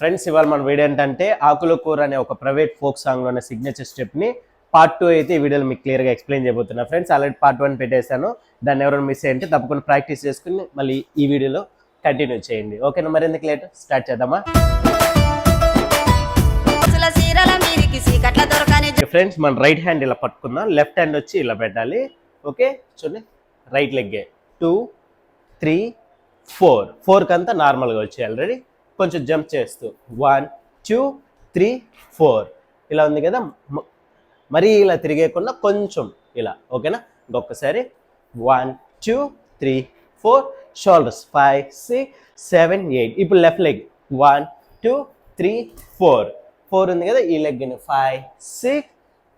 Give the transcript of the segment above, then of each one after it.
Friends, ఇవాళ మన video ఏంటంటే ఆకుల కూర అనే ఒక ప్రైవేట్ ఫోక్ సాంగ్ లోనే సిగ్నేచర్ స్టెప్ ని పార్ట్ 2 అయితే ఈ వీడియోలో మీకు క్లియర్ గా ఎక్స్ప్లెయిన్ చేయబోతున్నా. ఫ్రెండ్స్, ఆల్రెడీ పార్ట్ 1 పెట్టేశాను. దాన్ని ఎవరైనా మిస్ అయ్యింటే తప్పకుండా ప్రాక్టీస్ చేసుకుని మళ్ళీ ఈ వీడియోలో కంటిన్యూ చేయండి. ఓకేనా? మరి ఎందుకు లేట్, స్టార్ట్ చేద్దామా? ఫ్రెండ్స్, మన రైట్ హ్యాండ్ ఇలా పట్టుకుందాం, లెఫ్ట్ హ్యాండ్ వచ్చి ఇలా పెట్టాలి. ఓకే, చూడండి, రైట్ లెగ్ 2 3 4 కంతా నార్మల్గా వచ్చేయాలి. రెడీ? కొంచెం జంప్ చేస్తూ 1 2 3 4 ఇలా ఉంది కదా, మరీ ఇలా తిరిగేయకుండా కొంచెం ఇలా. ఓకేనా? ఇంకొకసారి 1 2 3 4 షోల్డర్స్ 5 6 7 8. ఇప్పుడు లెఫ్ట్ లెగ్ 1 2 3 4 ఉంది కదా, ఈ లెగ్ 5 6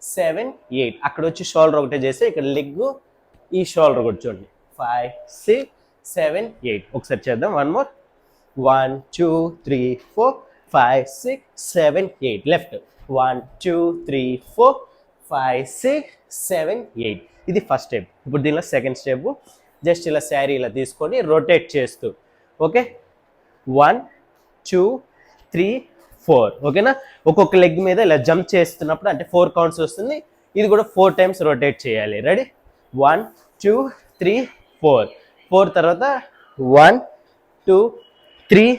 7 8. అక్కడ వచ్చి షోల్డర్ ఒకటే చేస్తే ఇక్కడ లెగ్ ఈ షోల్డర్ కూడా చూడండి 5 6 7 8. ఒకసారి చేద్దాం, 1 మోర్ 1 2 3 4 5 6 7 8. లెఫ్ట్ 1 2 3 4 5 6 7 8. ఇది ఫస్ట్ స్టెప్. ఇప్పుడు దీనిలో సెకండ్ స్టెప్, జస్ట్ ఇలా శారీ ఇలా తీసుకొని రొటేట్ చేస్తూ. ఓకే, 1 2 3 4. ఓకేనా? ఒక్కొక్క లెగ్ మీద ఇలా జంప్ చేస్తున్నప్పుడు అంటే 4 కౌంట్స్ వస్తుంది. ఇది కూడా 4 టైమ్స్ రొటేట్ చేయాలి. రెడీ? 1 2 3 4 తర్వాత 1 2 3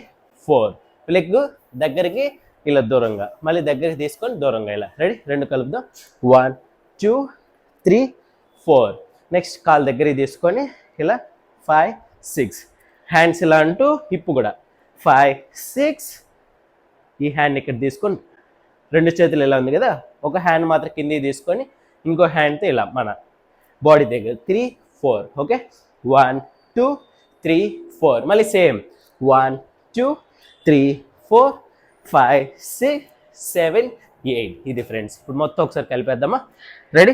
4. లెగ్ దగ్గరికి ఇలా దూరంగా, మళ్ళీ దగ్గరికి తీసుకొని దూరంగా ఇలా. రెడీ? రెండు కలుపుదాం. 1 2 3 4. నెక్స్ట్ కాల్ దగ్గరికి తీసుకొని ఇలా 5 6. హ్యాండ్స్ ఇలా అంటూ హిప్ కూడా 5 6. ఈ హ్యాండ్ ఇక్కడ తీసుకొని రెండు చేతులు ఇలా ఉంది కదా, ఒక హ్యాండ్ మాత్రం కిందికి తీసుకొని ఇంకో హ్యాండ్తో ఇలా మన బాడీ దగ్గర 3 4. ఓకే, 1 2 3 4. మళ్ళీ సేమ్ 1 2 3 4 5 6 7 8. ఇది ఫ్రెండ్స్. ఇప్పుడు మొత్తం ఒకసారి కలిపేద్దామా? రెడీ?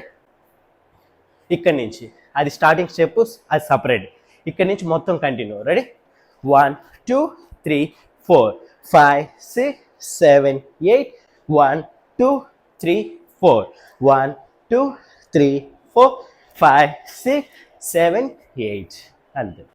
ఇక్కడి నుంచి అది స్టార్టింగ్ స్టెప్, అది సపరేట్. ఇక్కడి నుంచి మొత్తం కంటిన్యూ. రెడీ? 1 2 3 4 5 6 7 8. 1 2 3 4 1 2 3 4 5 6 7 8. అంతే.